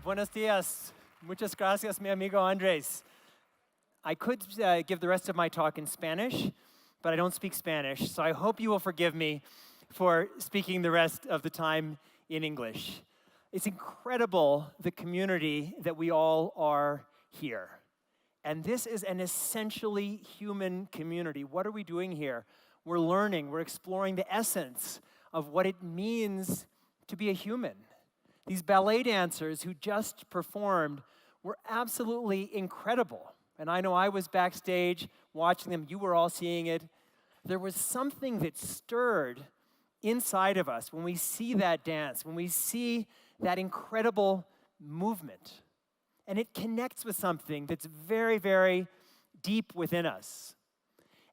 Buenos dias. Muchas gracias, mi amigo Andres. I could give the rest of my talk in Spanish, but I don't speak Spanish, so I hope you will forgive me for speaking the rest of the time in English. It's incredible, the community that we all are here. And this is an essentially human community. What are we doing here? We're learning, we're exploring the essence of what it means to be a human. These ballet dancers who just performed were absolutely incredible. And I know I was backstage watching them. You were all seeing it. There was something that stirred inside of us when we see that dance, when we see that incredible movement. And it connects with something that's very, very deep within us.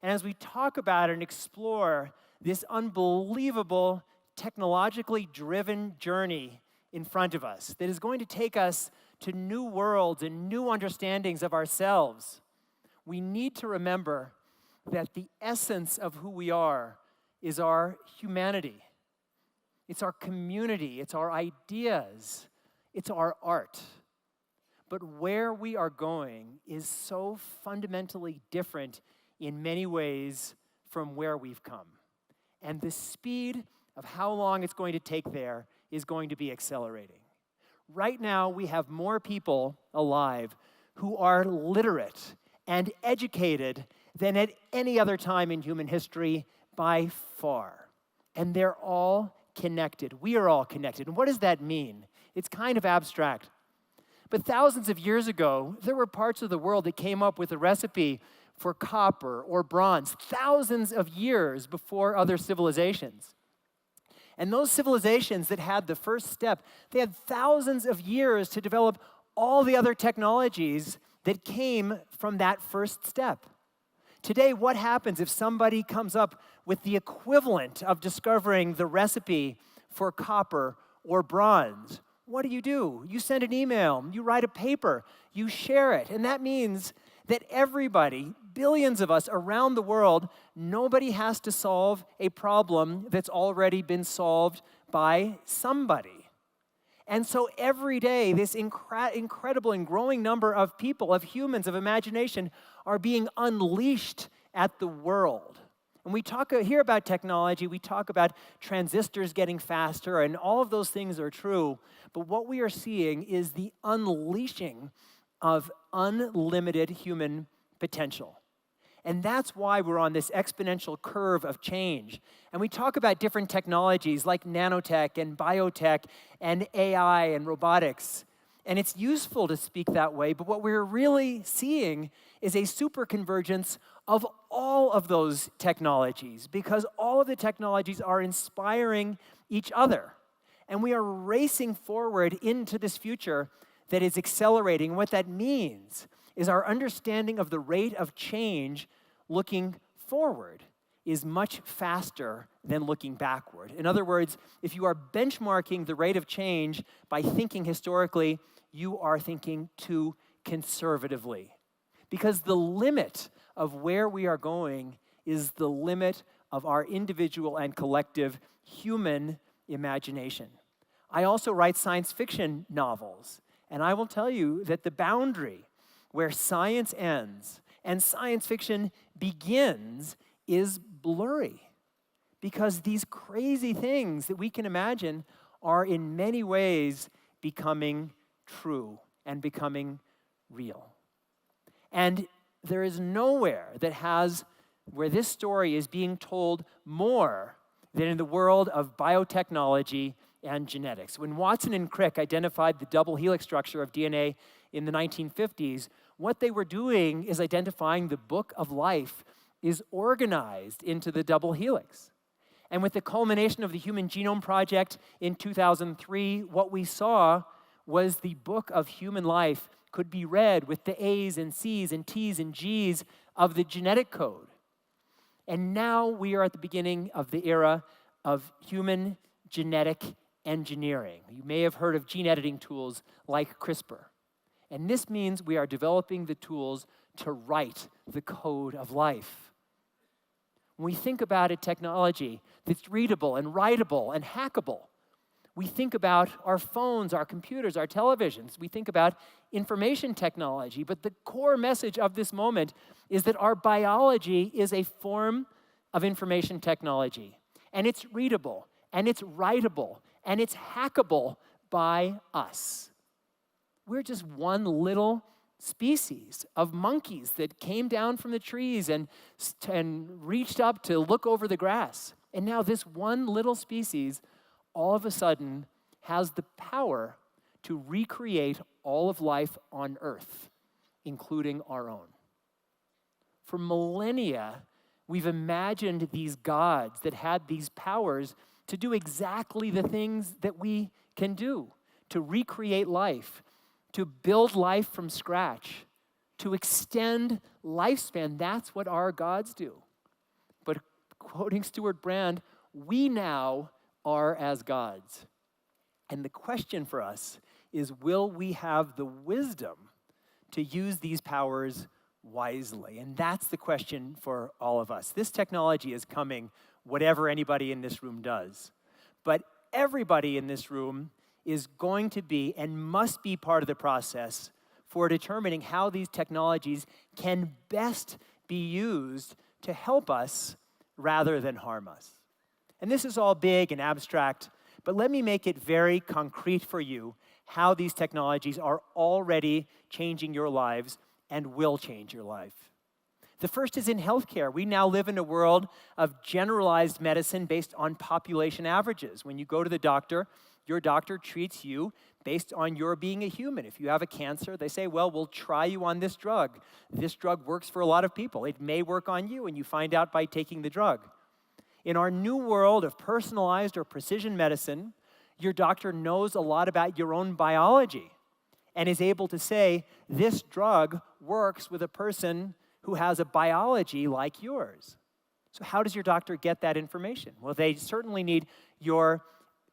And as we talk about and explore this unbelievable, technologically driven journey in front of us that is going to take us to new worlds and new understandings of ourselves, we need to remember that the essence of who we are is our humanity. It's our community, it's our ideas, it's our art. But where we are going is so fundamentally different in many ways from where we've come. And the speed of how long it's going to take there is going to be accelerating. Right now, we have more people alive who are literate and educated than at any other time in human history by far. And they're all connected. We are all connected. And what does that mean? It's kind of abstract. But thousands of years ago, there were parts of the world that came up with a recipe for copper or bronze, thousands of years before other civilizations. And those civilizations that had the first step, they had thousands of years to develop all the other technologies that came from that first step. Today, what happens if somebody comes up with the equivalent of discovering the recipe for copper or bronze? What do? You send an email, you write a paper, you share it. And that means that everybody, billions of us around the world, nobody has to solve a problem that's already been solved by somebody. And so every day, this incredible and growing number of people, of humans, of imagination, are being unleashed at the world. When we hear about technology, we talk about transistors getting faster, and all of those things are true. But what we are seeing is the unleashing of unlimited human potential. And that's why we're on this exponential curve of change. And we talk about different technologies like nanotech and biotech and AI and robotics. And it's useful to speak that way, but what we're really seeing is a superconvergence of all of those technologies, because all of the technologies are inspiring each other. And we are racing forward into this future that is accelerating. What that means is our understanding of the rate of change looking forward is much faster than looking backward. In other words, if you are benchmarking the rate of change by thinking historically, you are thinking too conservatively. Because the limit of where we are going is the limit of our individual and collective human imagination. I also write science fiction novels, and I will tell you that the boundary where science ends and science fiction begins is blurry, because these crazy things that we can imagine are in many ways becoming true and becoming real. And there is nowhere where this story is being told more than in the world of biotechnology and genetics. When Watson and Crick identified the double helix structure of DNA in the 1950s, what they were doing is identifying the book of life is organized into the double helix. And with the culmination of the Human Genome Project in 2003, what we saw was the book of human life could be read with the A's and C's and T's and G's of the genetic code. And now we are at the beginning of the era of human genetic engineering. You may have heard of gene editing tools like CRISPR. And this means we are developing the tools to write the code of life. When we think about a technology that's readable and writable and hackable, We think about our phones, our computers, our televisions. We think about information technology. But the core message of this moment is that our biology is a form of information technology. And it's readable, and it's writable, and it's hackable by us. We're just one little species of monkeys that came down from the trees and reached up to look over the grass. And now this one little species all of a sudden has the power to recreate all of life on Earth, including our own. For millennia, we've imagined these gods that had these powers to do exactly the things that we can do, to recreate life, to build life from scratch, to extend lifespan. That's what our gods do. But quoting Stuart Brand, we now are as gods. And the question for us is, will we have the wisdom to use these powers wisely? And that's the question for all of us. This technology is coming, whatever anybody in this room does. But everybody in this room is going to be and must be part of the process for determining how these technologies can best be used to help us rather than harm us. And this is all big and abstract, but let me make it very concrete for you how these technologies are already changing your lives and will change your life. The first is in healthcare. We now live in a world of generalized medicine based on population averages. When you go to the doctor, your doctor treats you based on your being a human. If you have a cancer, they say, well, we'll try you on this drug. This drug works for a lot of people. It may work on you, and you find out by taking the drug. In our new world of personalized or precision medicine, your doctor knows a lot about your own biology and is able to say, this drug works with a person who has a biology like yours. So how does your doctor get that information? Well, they certainly need your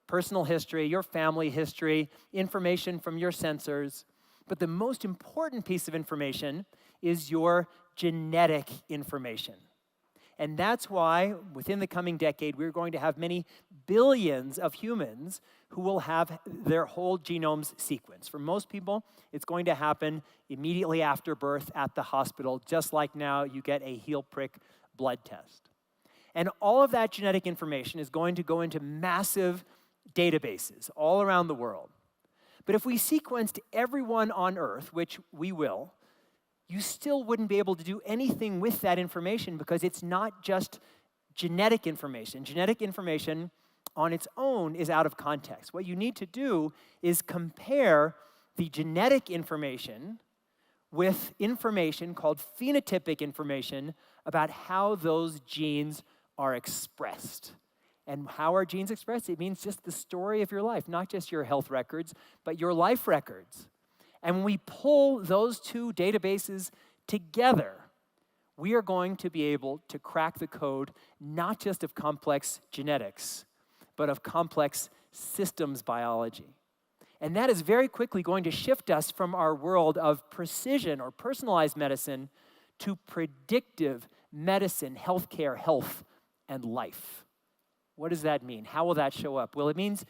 personal history, your family history, information from your sensors. But the most important piece of information is your genetic information. And that's why, within the coming decade, we're going to have many billions of humans who will have their whole genomes sequenced. For most people, it's going to happen immediately after birth at the hospital, just like now you get a heel prick blood test. And all of that genetic information is going to go into massive databases all around the world. But if we sequenced everyone on Earth, which we will, you still wouldn't be able to do anything with that information because it's not just genetic information. Genetic information on its own is out of context. What you need to do is compare the genetic information with information called phenotypic information about how those genes are expressed. And how are genes expressed? It means just the story of your life, not just your health records, but your life records. And when we pull those two databases together, we are going to be able to crack the code not just of complex genetics, but of complex systems biology. And that is very quickly going to shift us from our world of precision or personalized medicine to predictive medicine, healthcare, health, and life. What does that mean? How will that show up? Well, it means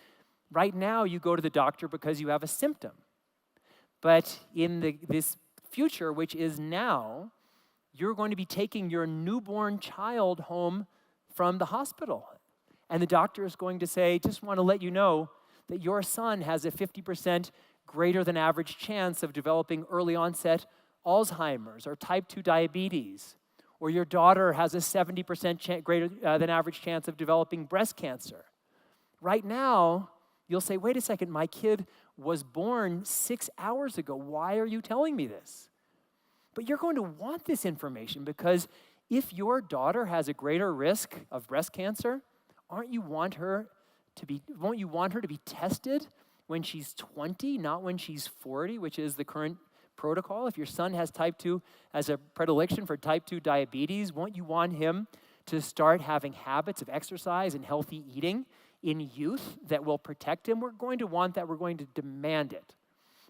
right now you go to the doctor because you have a symptom. But in this future, which is now, you're going to be taking your newborn child home from the hospital. And the doctor is going to say, just want to let you know that your son has a 50% greater than average chance of developing early onset Alzheimer's or type 2 diabetes. Or your daughter has a 70% greater than average chance of developing breast cancer. Right now, you'll say, wait a second, my kid was born 6 hours ago. Why are you telling me this? But you're going to want this information because if your daughter has a greater risk of breast cancer, won't you want her to be tested when she's 20, not when she's 40, which is the current protocol? If your son has type 2, as a predilection for type 2 diabetes, won't you want him to start having habits of exercise and healthy eating in youth that will protect him? We're going to want that. We're going to demand it.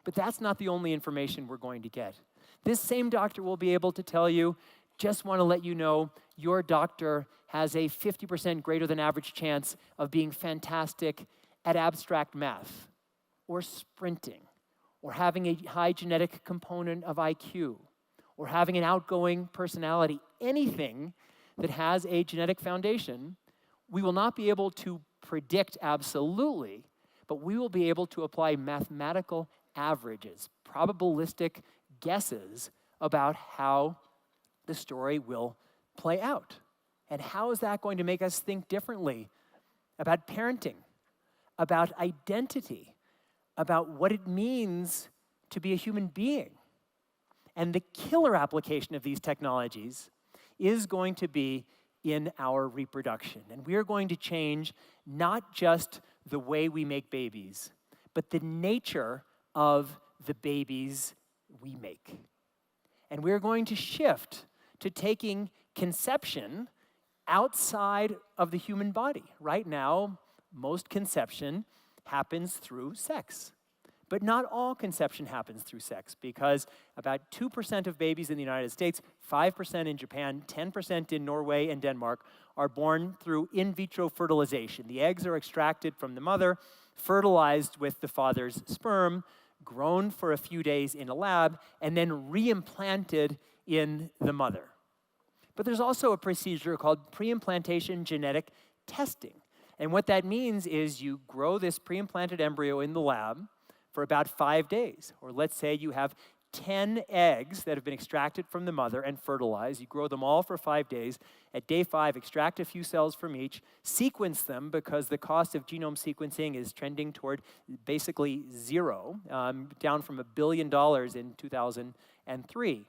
But that's not the only information we're going to get. This same doctor will be able to tell you, just want to let you know, your doctor has a 50% greater than average chance of being fantastic at abstract math, or sprinting, or having a high genetic component of IQ, or having an outgoing personality, anything that has a genetic foundation, we will not be able to predict absolutely, but we will be able to apply mathematical averages, probabilistic guesses about how the story will play out. And how is that going to make us think differently about parenting, about identity, about what it means to be a human being? And the killer application of these technologies is going to be in our reproduction. And we are going to change not just the way we make babies, but the nature of the babies we make. And we're going to shift to taking conception outside of the human body. Right now, most conception happens through sex. But not all conception happens through sex, because about 2% of babies in the United States, 5% in Japan, 10% in Norway and Denmark are born through in vitro fertilization. The eggs are extracted from the mother, fertilized with the father's sperm, grown for a few days in a lab, and then reimplanted in the mother. But there's also a procedure called preimplantation genetic testing. And what that means is you grow this preimplanted embryo in the lab for about 5 days. Or let's say you have 10 eggs that have been extracted from the mother and fertilized. You grow them all for 5 days. At day 5, extract a few cells from each, sequence them because the cost of genome sequencing is trending toward basically zero, down from $1 billion in 2003.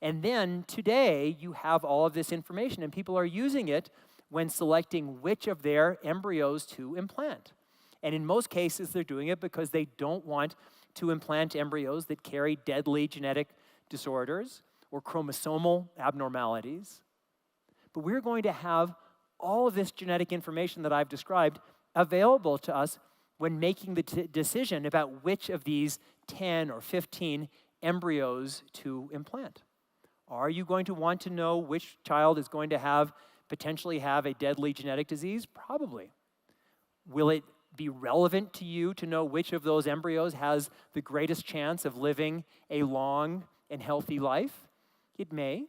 And then today, you have all of this information, and people are using it when selecting which of their embryos to implant. And in most cases, they're doing it because they don't want to implant embryos that carry deadly genetic disorders or chromosomal abnormalities. But we're going to have all of this genetic information that I've described available to us when making the decision about which of these 10 or 15 embryos to implant. Are you going to want to know which child is going to potentially have a deadly genetic disease? Probably. Will it be relevant to you to know which of those embryos has the greatest chance of living a long and healthy life? It may.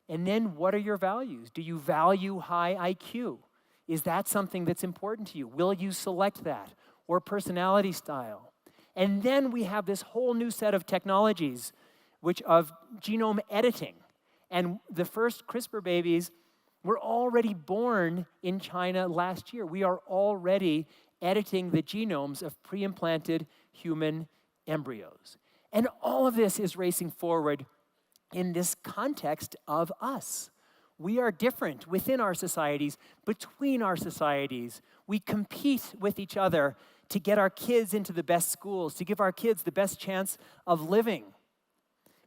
And then what are your values? Do you value high IQ? Is that something that's important to you? Will you select that? Or personality style? And then we have this whole new set of technologies of genome editing. And the first CRISPR babies were already born in China last year. We are already editing the genomes of pre-implanted human embryos. And all of this is racing forward in this context of us. We are different within our societies, between our societies. We compete with each other to get our kids into the best schools, to give our kids the best chance of living.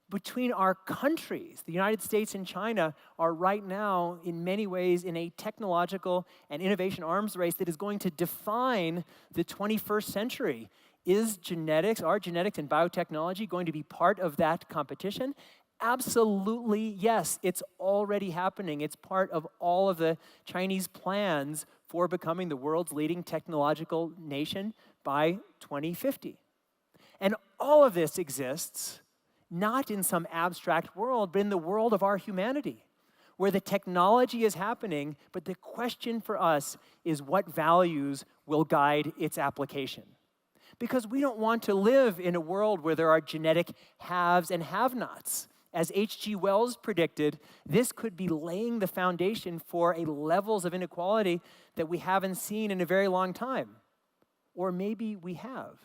Between our countries, the United States and China are right now, in many ways, in a technological and innovation arms race that is going to define the 21st century. Are genetics and biotechnology going to be part of that competition? Absolutely, yes. It's already happening. It's part of all of the Chinese plans for becoming the world's leading technological nation by 2050. And all of this exists not in some abstract world, but in the world of our humanity, where the technology is happening, but the question for us is what values will guide its application. Because we don't want to live in a world where there are genetic haves and have-nots. As H.G. Wells predicted, this could be laying the foundation for levels of inequality that we haven't seen in a very long time. Or maybe we have.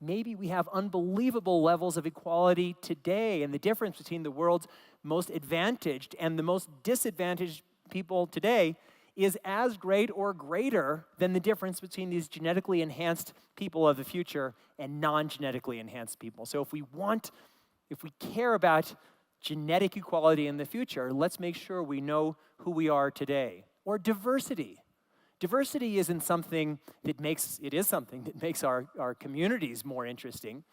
Maybe we have unbelievable levels of equality today, and the difference between the world's most advantaged and the most disadvantaged people today is as great or greater than the difference between these genetically enhanced people of the future and non-genetically enhanced people. So if we care about genetic equality in the future, let's make sure we know who we are today. Or diversity. Diversity isn't something that makes our communities more interesting,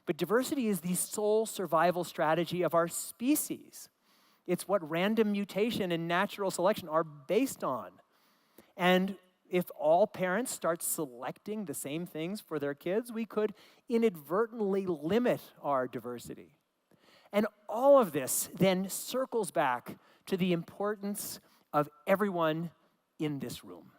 but diversity is the sole survival strategy of our species. It's what random mutation and natural selection are based on. And If all parents start selecting the same things for their kids, we could inadvertently limit our diversity. And all of this then circles back to the importance of everyone in this room,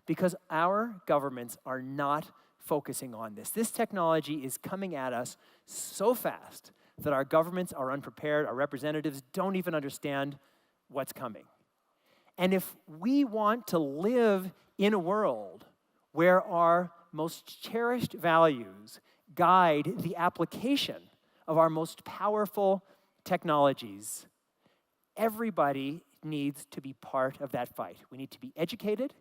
because our governments are not focusing on this. This technology is coming at us so fast that our governments are unprepared, our representatives don't even understand what's coming. And if we want to live in a world where our most cherished values guide the application of our most powerful technologies, everybody needs to be part of that fight. We need to be educated,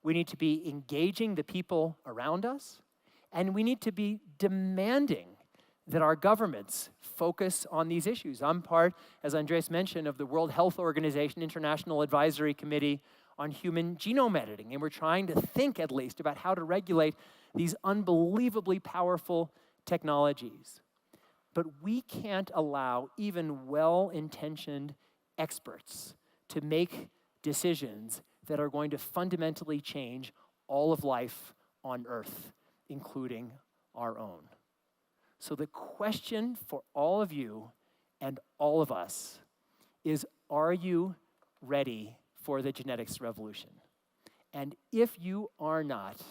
we need to be engaging the people around us, and we need to be demanding that our governments focus on these issues. I'm part, as Andres mentioned, of the World Health Organization International Advisory Committee on Human Genome Editing, and we're trying to think at least about how to regulate these unbelievably powerful technologies. But we can't allow even well-intentioned experts to make decisions that are going to fundamentally change all of life on Earth, including our own. So the question for all of you and all of us is, are you ready for the genetics revolution? And if you are not,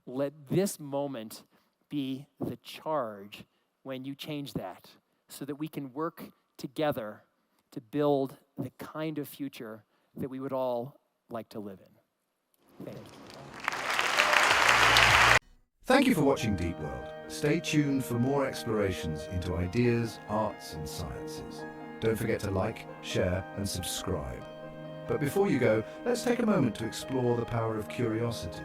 let this moment be the charge when you change that, so that we can work together to build the kind of future that we would all like to live in. Thank you. Thank you for watching Deep World. Stay tuned for more explorations into ideas, arts, and sciences. Don't forget to like, share, and subscribe. But before you go, let's take a moment to explore the power of curiosity.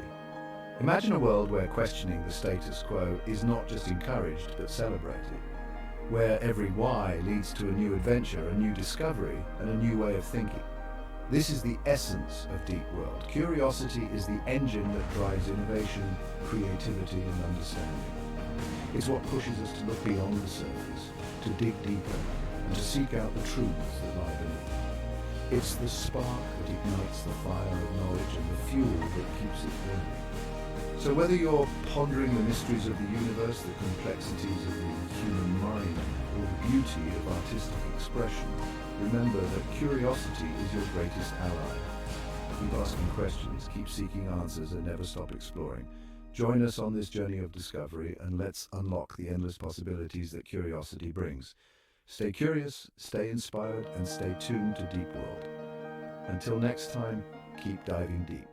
Imagine a world where questioning the status quo is not just encouraged, but celebrated. Where every why leads to a new adventure, a new discovery, and a new way of thinking. This is the essence of Deep World. Curiosity is the engine that drives innovation, creativity, and understanding. It's what pushes us to look beyond the surface, to dig deeper, and to seek out the truths that lie beneath. It's the spark that ignites the fire of knowledge and the fuel that keeps it burning. So whether you're pondering the mysteries of the universe, the complexities of the human mind, or the beauty of artistic expression, remember that curiosity is your greatest ally. Keep asking questions, keep seeking answers, and never stop exploring. Join us on this journey of discovery, and let's unlock the endless possibilities that curiosity brings. Stay curious, stay inspired, and stay tuned to Deep World. Until next time, keep diving deep.